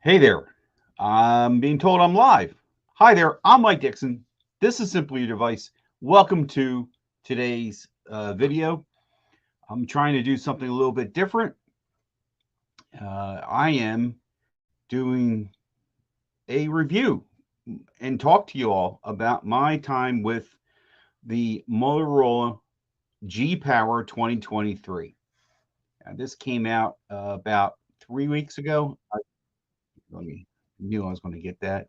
Hey there. I'm being told I'm live. Hi there. I'm Mike Dixon. This is Simply Your Device. Welcome to today's video. I'm trying to do something a little bit different. I am doing a review and talk to you all about my time with the Motorola G Power 2023. This came out about 3 weeks ago. Let me knew I was going to get that.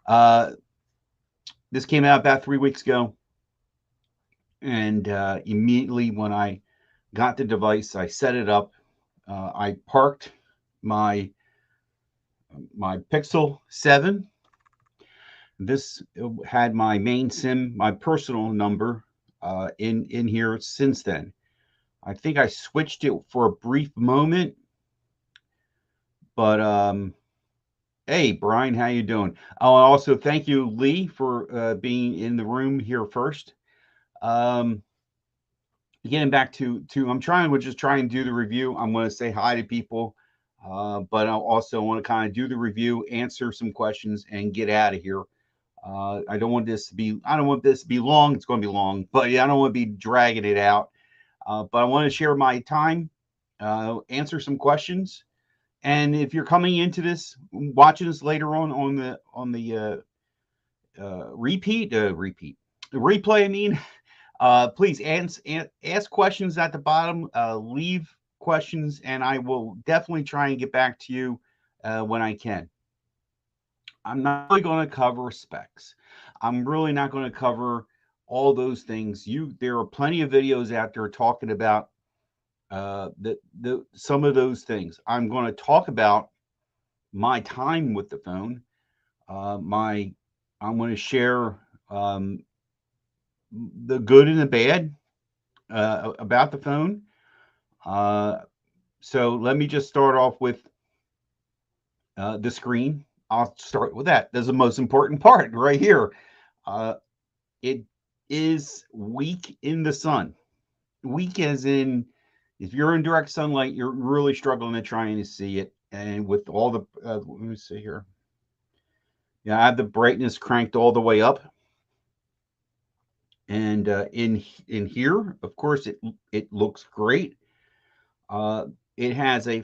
Uh, this came out about 3 weeks ago. And immediately when I got the device, I set it up. I parked my Pixel 7. This had my main SIM, my personal number, in here since then. I think I switched it for a brief moment, but hey, Brian, how you doing? Oh, also thank you, Lee, for being in the room here first. Um, Getting back to I'm trying to just try and do the review. I'm going to say hi to people, but I also want to kind of do the review, answer some questions, and get out of here. I don't want this to be long. It's going to be long, but yeah, I don't want to be dragging it out. But I want to share my time, answer some questions, and if you're coming into this, watching this later on the replay. I mean, please ask questions at the bottom. Leave questions, and I will definitely try and get back to you when I can. I'm not really going to cover specs. I'm really not going to cover all those things. There are plenty of videos out there talking about the some of those things. I'm going to talk about my time with the phone. My I'm going to share um, the good and the bad about the phone. Uh, so let me just start off with the screen. I'll start with that. That's the most important part right here. Uh, it is weak in the sun. Weak as in, if you're in direct sunlight, you're really struggling to trying to see it. And with all the, let me see here. Yeah, I have the brightness cranked all the way up. And in here, of course, it looks great. Uh, it has a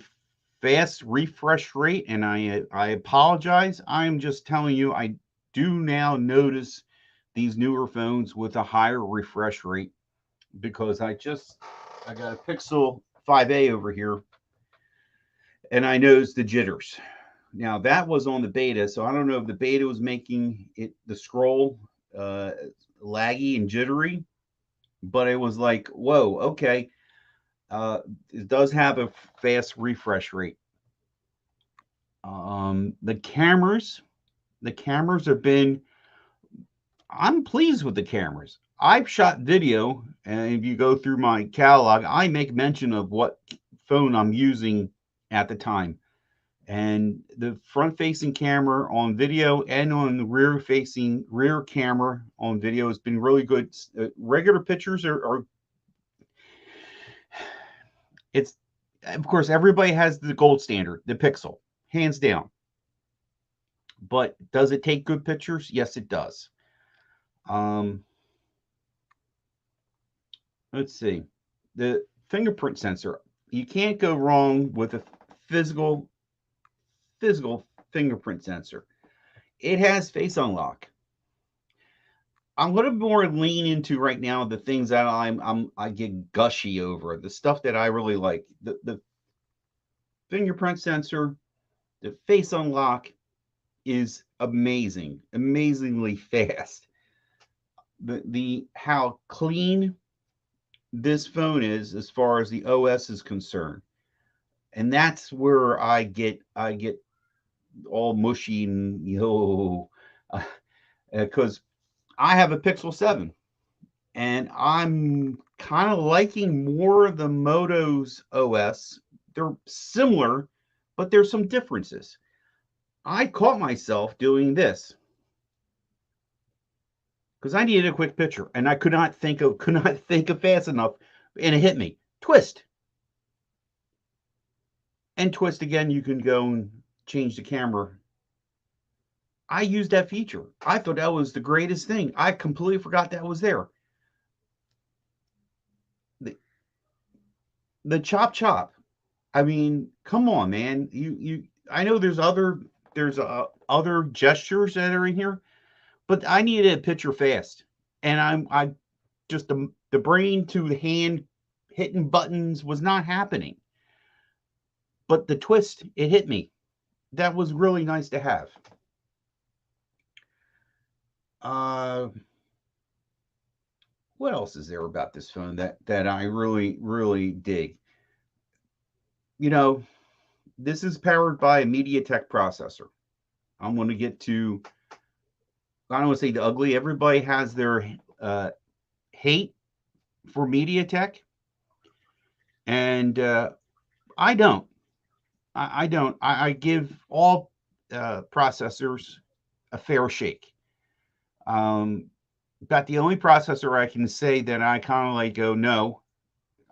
fast refresh rate, and I apologize. I'm just telling you, I do now notice these newer phones with a higher refresh rate because I got a Pixel 5a over here, and I noticed the jitters. Now that was on the beta, so I don't know if the beta was making it the scroll uh, laggy and jittery, but it was like, whoa, okay. It does have a fast refresh rate. The cameras have been. I'm pleased with the cameras. I've shot video, and if you go through my catalog, I make mention of what phone I'm using at the time. And the front-facing camera on video and on the rear-facing rear camera on video has been really good. Regular pictures are it's of course everybody has the gold standard, the Pixel, hands down. But does it take good pictures? Yes, it does. Um, let's see. The fingerprint sensor. You can't go wrong with a physical physical fingerprint sensor. It has face unlock. I'm going to more lean into right now the things that I get gushy over, the stuff that I really like. The fingerprint sensor, the face unlock is amazing, amazingly fast. The how clean this phone is as far as the OS is concerned. And that's where I get all mushy and because I have a Pixel 7 and I'm kind of liking more of the Moto's OS. They're similar, but there's some differences. I caught myself doing this because I needed a quick picture and I could not think of fast enough, and it hit me. Twist and twist again. You can go and change the camera. I used that feature. I thought that was the greatest thing. I completely forgot that was there. The, the chop chop. I mean, come on, man. You. I know there's other gestures that are in here, but I needed a picture fast, and I just the brain to the hand hitting buttons was not happening. But the twist, it hit me. That was really nice to have. Uh, what else is there about this phone that I really dig? You know, this is powered by a MediaTek processor. I'm going to get to. I don't want to say the ugly. Everybody has their hate for MediaTek, and I don't. I don't. I give all processors a fair shake. Um, About the only processor I can say that I kind of like go, no,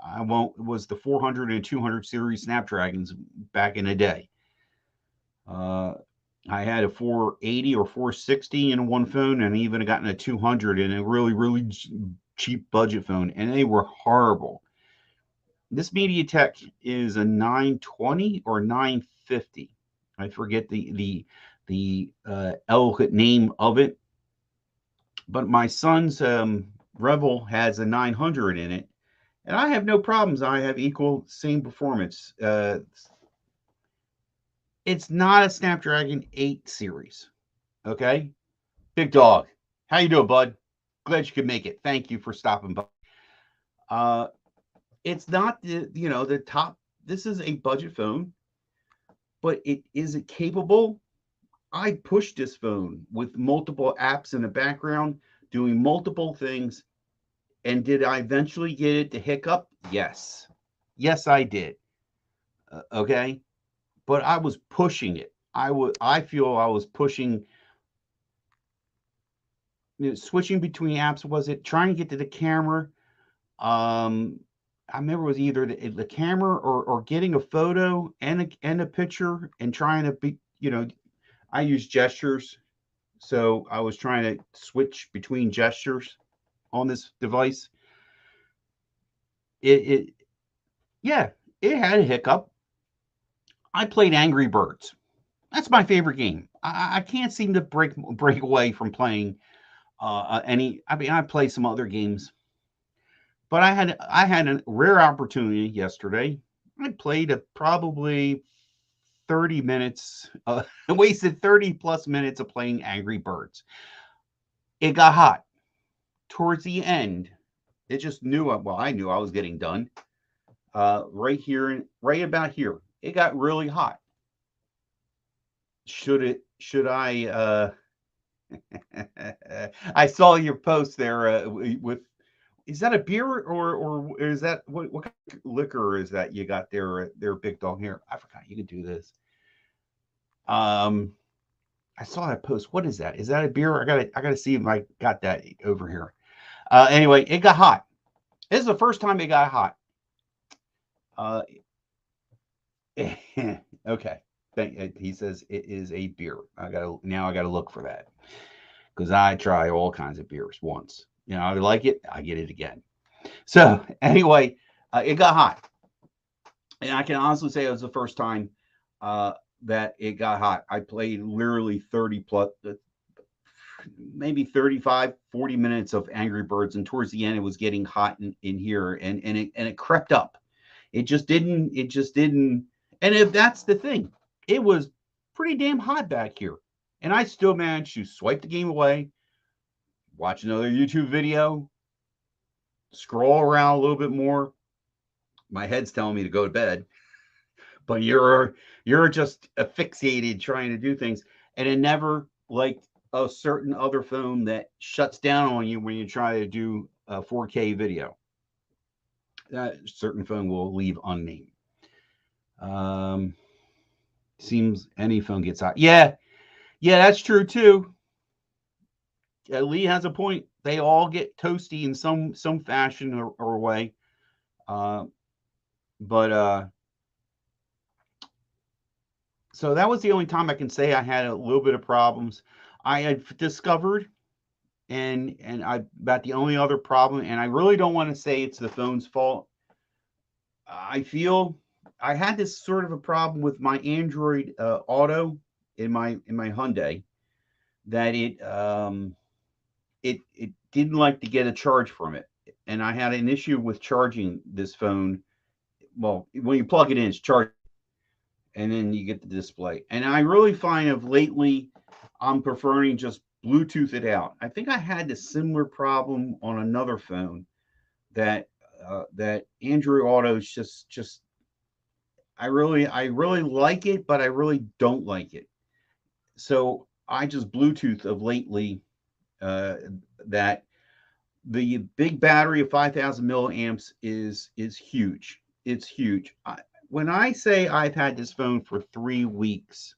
I won't, was the 400 and 200 series Snapdragons back in the day. Uh, I had a 480 or 460 in one phone, and even gotten a 200 in a really cheap budget phone, and they were horrible. This MediaTek is a 920 or 950. I forget the eloquent name of it, but my son's Revel has a 900 in it, and I have no problems. I have equal same performance. It's not a Snapdragon 8 series. Okay, big dog. How you doing, bud? Glad you could make it. Thank you for stopping by. Uh, it's not the top. This is a budget phone, but it capable. I pushed this phone with multiple apps in the background, doing multiple things. And did I eventually get it to hiccup? Yes. Yes, I did. Okay. But I was pushing it. I feel I was pushing, switching between apps. Was it trying to get to the camera? Um, I remember it was either the camera or getting a photo and a picture and trying to be, I use gestures. So I was trying to switch between gestures on this device. It yeah, it had a hiccup. I played Angry Birds. That's my favorite game. I can't seem to break away from playing any. I mean, I play some other games, but I had a rare opportunity yesterday. I played probably 30 minutes. Wasted 30 plus minutes of playing Angry Birds. It got hot towards the end. It just knew. Well, I knew I was getting done. Right here and right about here, it got really hot. Should I I saw your post there with is that a beer or is that what kind of liquor is that you got there, big dog? Here, I forgot you could do this. Um I saw that post. What is that? Is that a beer? I gotta see if I got that over here. Anyway, it got hot. This is the first time it got hot. Uh okay. He says it is a beer. I gotta look for that because I try all kinds of beers once. I like it, I get it again. So anyway, it got hot, and I can honestly say it was the first time uh, that it got hot. I played literally 30 plus, maybe 35, 40 minutes of Angry Birds, and towards the end, it was getting hot in here, and it crept up. It just didn't. It just didn't. And if that's the thing, it was pretty damn hot back here, and I still managed to swipe the game away, watch another YouTube video, scroll around a little bit more. My head's telling me to go to bed, but you're just asphyxiated trying to do things, and it never like a certain other phone that shuts down on you when you try to do a 4K video. That certain phone will leave unnamed. Um, Seems any phone gets hot. Yeah, yeah, that's true too. Lee has a point. They all get toasty in some fashion or way. Uh, but So that was the only time I can say I had a little bit of problems. I had discovered, and I about the only other problem, and I really don't want to say it's the phone's fault. I feel I had this sort of a problem with my Android Auto in my Hyundai, that it didn't like to get a charge from it, and I had an issue with charging this phone. Well, when you plug it in, it's charging, and then you get the display. And I really find of lately, I'm preferring just Bluetooth it out. I think I had a similar problem on another phone, that Android Auto is just I really like it, but I really don't like it. So I just Bluetooth of lately, uh, that the big battery of 5,000 milliamps is huge. It's huge. When I say I've had this phone for 3 weeks,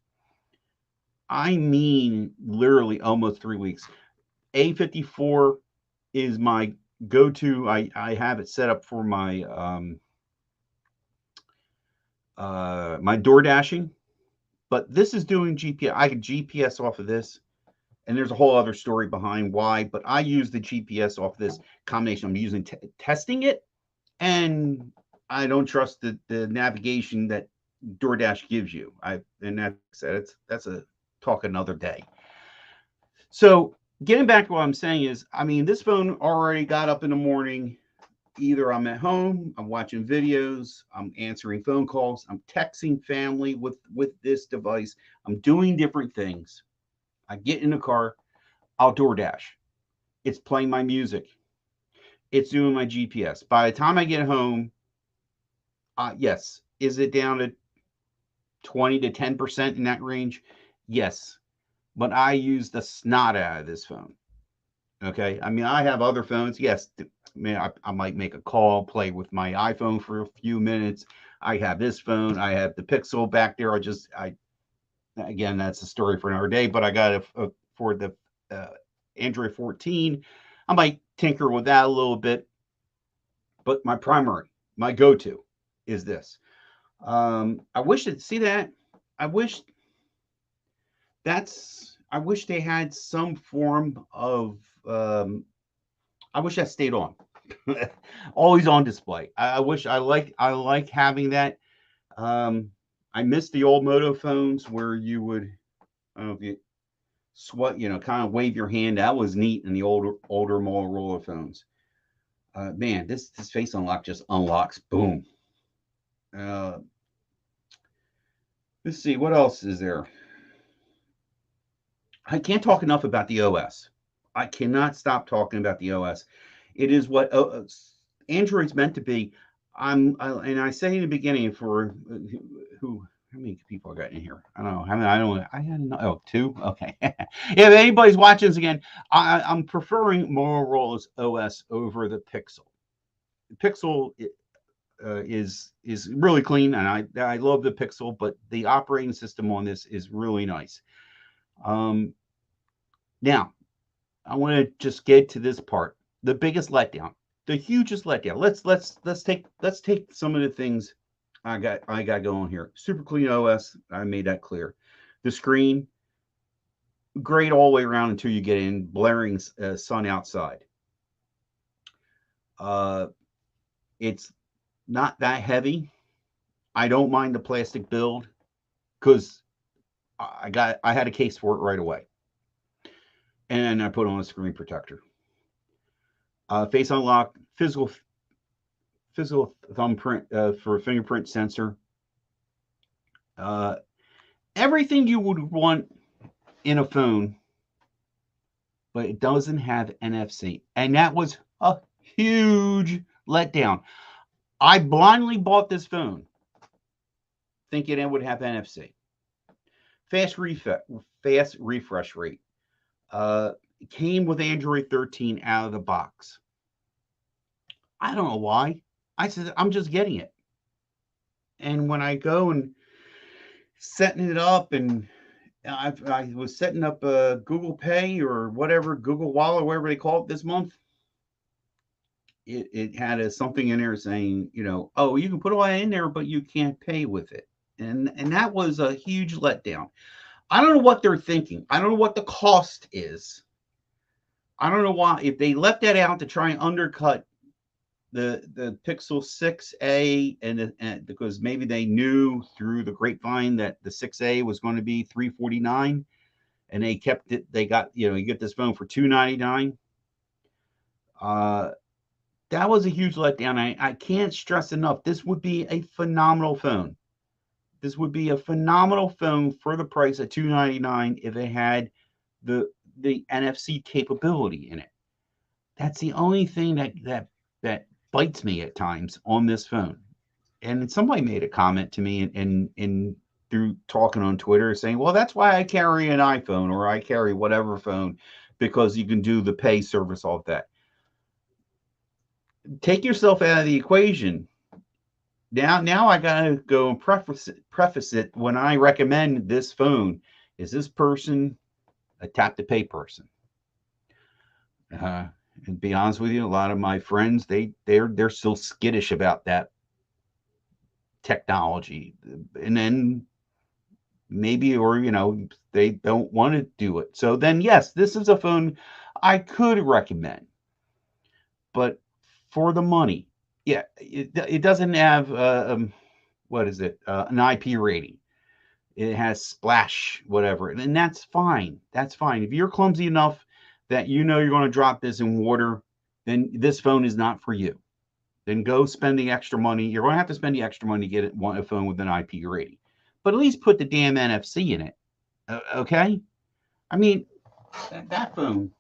I mean literally almost 3 weeks. A54 is my go-to. I have it set up for my door dashing, but this is doing GPS. I can GPS off of this, and there's a whole other story behind why. But I use the GPS off this combination. I'm using testing it, and I don't trust the navigation that DoorDash gives you. And that's a talk another day. So getting back to what I'm saying is, I mean, this phone already got up in the morning. Either I'm at home, I'm watching videos, I'm answering phone calls, I'm texting family with this device, I'm doing different things. I get in the car, I'll DoorDash. It's playing my music. It's doing my GPS. By the time I get home, yes, is it down to 20 to 10% in that range? Yes, but I use the snot out of this phone. Okay. I mean, I have other phones. Yes. I might make a call, play with my iPhone for a few minutes. I have this phone. I have the Pixel back there. Again, that's a story for another day, but I got for the uh, Android 14. I might tinker with that a little bit, but my go to is this. I wish to see that. I wish I wish they had some form of, I wish that stayed on. Always on display. I wish I like having that. I miss the old Moto phones where you would, I don't know if you sweat, kind of wave your hand. That was neat in the older Motorola phones. Man, this face unlock just unlocks. Boom. Uh, let's see what else is there. I can't talk enough about the OS. I cannot stop talking about the OS. It is what Android's meant to be. And I say in the beginning for how many people I got in here? I don't know. I had oh, two. Okay. If anybody's watching this again, I'm preferring Motorola's OS over the Pixel. Pixel is really clean, and I love the Pixel, but the operating system on this is really nice. Um, Now, I want to just get to this part. The biggest letdown, the hugest letdown. Let's take some of the things I got going here. Super clean OS. I made that clear. The screen, great all the way around until you get in blaring sun outside. Uh, it's not that heavy. I don't mind the plastic build because I had a case for it right away, and I put on a screen protector. Face unlock, physical thumbprint for fingerprint sensor. Uh, Everything you would want in a phone, but it doesn't have NFC, and that was a huge letdown. I blindly bought this phone thinking it would have NFC. Fast refresh rate. It came with Android 13 out of the box. I don't know why. I said I'm just getting it, and when I go and setting it up, and I was setting up a Google Pay or whatever, Google Wallet, whatever they call it this month. It had something in there saying, oh, you can put all that in there, but you can't pay with it. and that was a huge letdown. I don't know what they're thinking. I don't know what the cost is. I don't know why, if they left that out to try and undercut the Pixel 6a, and because maybe they knew through the grapevine that the 6a was going to be $349, and they kept it. They got, you get this phone for $299. Uh, that was a huge letdown. I can't stress enough. This would be a phenomenal phone. This would be a phenomenal phone for the price of $299 if it had the NFC capability in it. That's the only thing that bites me at times on this phone. And somebody made a comment to me in through talking on Twitter saying, "Well, that's why I carry an iPhone or I carry whatever phone, because you can do the pay service, all of that." Take yourself out of the equation. Now I gotta go and preface it when I recommend this phone. Is this person a tap to pay person? And to be honest with you, a lot of my friends they're still skittish about that technology, and then maybe, or they don't want to do it. So then yes, this is a phone I could recommend, but for the money, yeah, it doesn't have what is it, an IP rating. It has splash whatever, and that's fine. That's fine. If you're clumsy enough that you're going to drop this in water, then this phone is not for you. Then go spend the extra money. You're going to have to spend the extra money to get a phone with an IP rating, but at least put the damn NFC in it. Okay? I mean, that phone,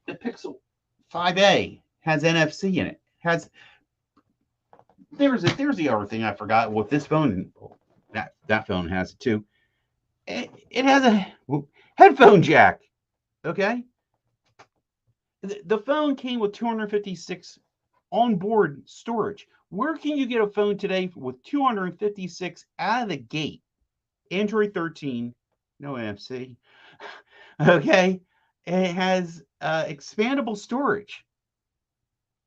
the Pixel 5a, has NFC in it. Has there's the other thing I forgot with this phone. That phone has it too. It has a headphone jack. Okay? The phone came with 256 onboard storage. Where can you get a phone today with 256 out of the gate? Android 13, no NFC. Okay, it has expandable storage.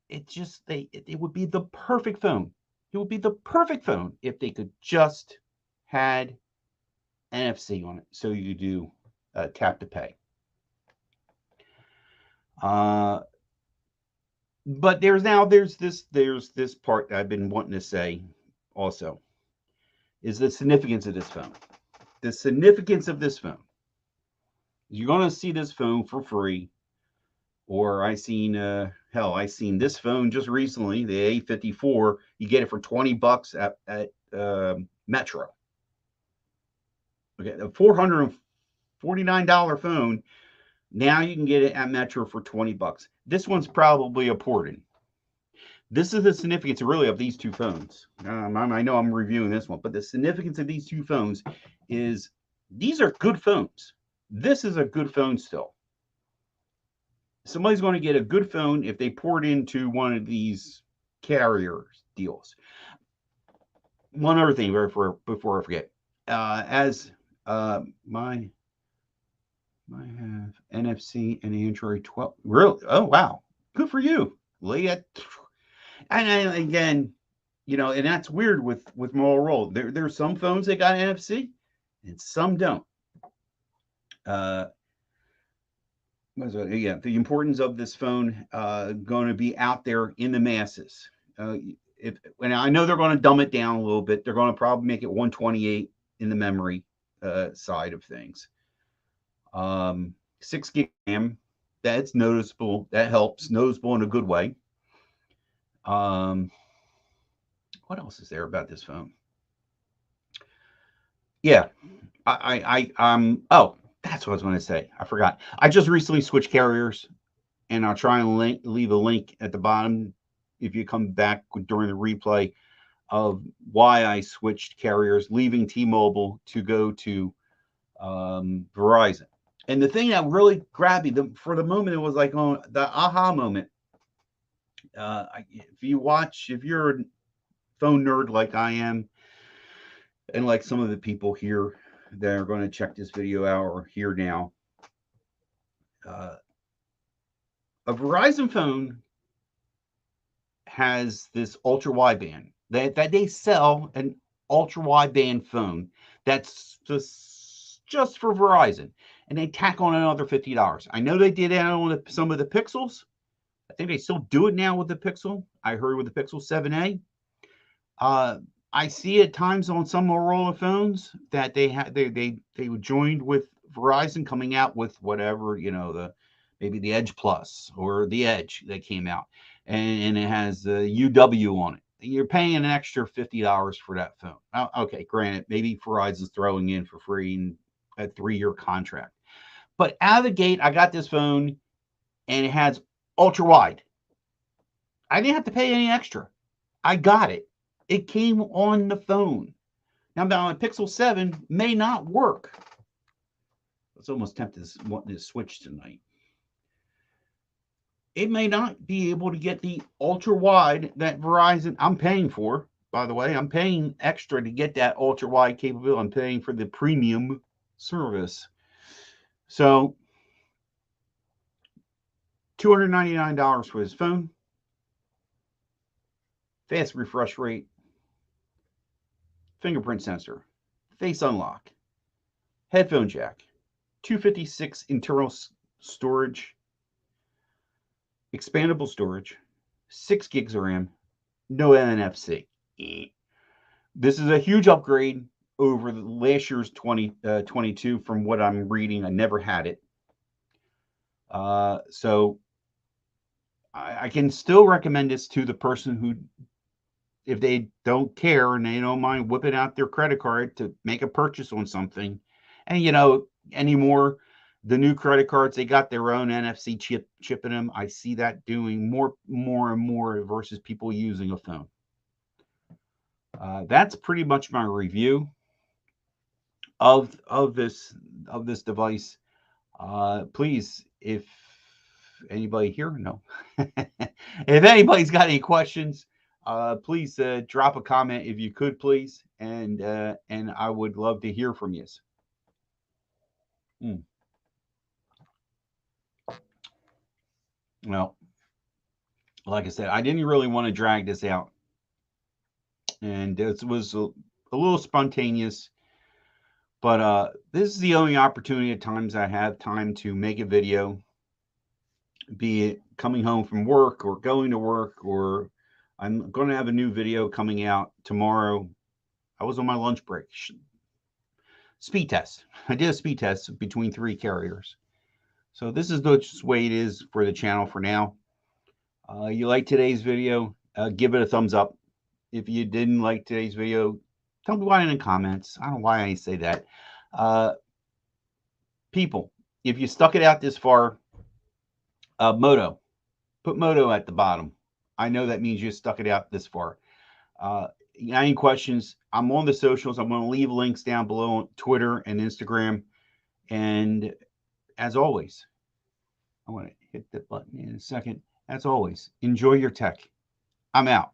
It would be the perfect phone. It would be the perfect phone if they could just had NFC on it, so you do tap to pay. But there's this part that I've been wanting to say also, is the significance of this phone. The significance of this phone. You're going to see this phone for free, or I seen this phone just recently, the A54. You get it for $20 at Metro. Okay, a $449 phone. Now you can get it at Metro for $20. This one's probably a port-in. This is the significance really of these two phones. I know I'm reviewing this one, but the significance of these two phones is these are good phones. This is a good phone still. Somebody's going to get a good phone if they port into one of these carrier deals. One other thing before I forget, as my have NFC and Android 12. Really? Oh wow, good for you. And again, and that's weird with Motorola. There's some phones that got NFC, and some don't. The importance of this phone going to be out there in the masses. And I know they're going to dumb it down a little bit. They're going to probably make it 128 in the memory side of things. 6 gig RAM, that's noticeable. That helps, noticeable in a good way. What else is there about this phone? Yeah, oh, that's what I was going to say. I forgot. I just recently switched carriers, and I'll try and leave a link at the bottom if you come back during the replay of why I switched carriers, leaving T-Mobile to go to Verizon. And the thing that really grabbed me for the moment, it was like the aha moment. If you're a phone nerd like I am, and like some of the people here that are going to check this video out or here now, a Verizon phone has this ultra wideband that they sell, and ultra wideband phone that's just for Verizon, and they tack on another $50. I know they did that on some of the Pixels. I think they still do it now with the Pixel. I heard with the Pixel 7a. Uh, I see at times on some Motorola phones that they joined with Verizon coming out with whatever, maybe the Edge Plus or the Edge that came out, and it has the UW on it. You're paying an extra $50 for that phone. Okay, granted, maybe Verizon's throwing in for free a 3-year contract, but out of the gate, I got this phone and it has ultra wide. I didn't have to pay any extra. I got it. It came on the phone. Now, my Pixel 7 may not work. I was almost tempted to want to switch tonight. It may not be able to get the ultra wide that Verizon I'm paying for. By the way, I'm paying extra to get that ultra wide capability. I'm paying for the premium service. So, $299 for his phone. Fast refresh rate. Fingerprint sensor. Face unlock. Headphone jack. 256 internal storage. Expandable storage. 6 gigs of RAM. No NFC. This is a huge upgrade over the last year's 2022 from what I'm reading. I never had it. So I can still recommend this to the person who, if they don't care and they don't mind whipping out their credit card to make a purchase on something. And, anymore, the new credit cards, they got their own NFC chip in them. I see that doing more and more versus people using a phone. That's pretty much my review of this device. Please, if anybody here, no, if anybody's got any questions, please drop a comment if you could, please, and I would love to hear from you. Well, like I said, I didn't really want to drag this out, and it was a little spontaneous. But this is the only opportunity at times I have time to make a video, be it coming home from work or going to work, or I'm going to have a new video coming out tomorrow. I was on my lunch break. Speed test. I did a speed test between 3 carriers. So this is the way it is for the channel for now. You like today's video, give it a thumbs up. If you didn't like today's video, tell me why in the comments. I don't know why I say that. People, if you stuck it out this far, Moto, put Moto at the bottom. I know that means you stuck it out this far. Any questions? I'm on the socials. I'm going to leave links down below on Twitter and Instagram. And as always, I want to hit the button in a second. As always, enjoy your tech. I'm out.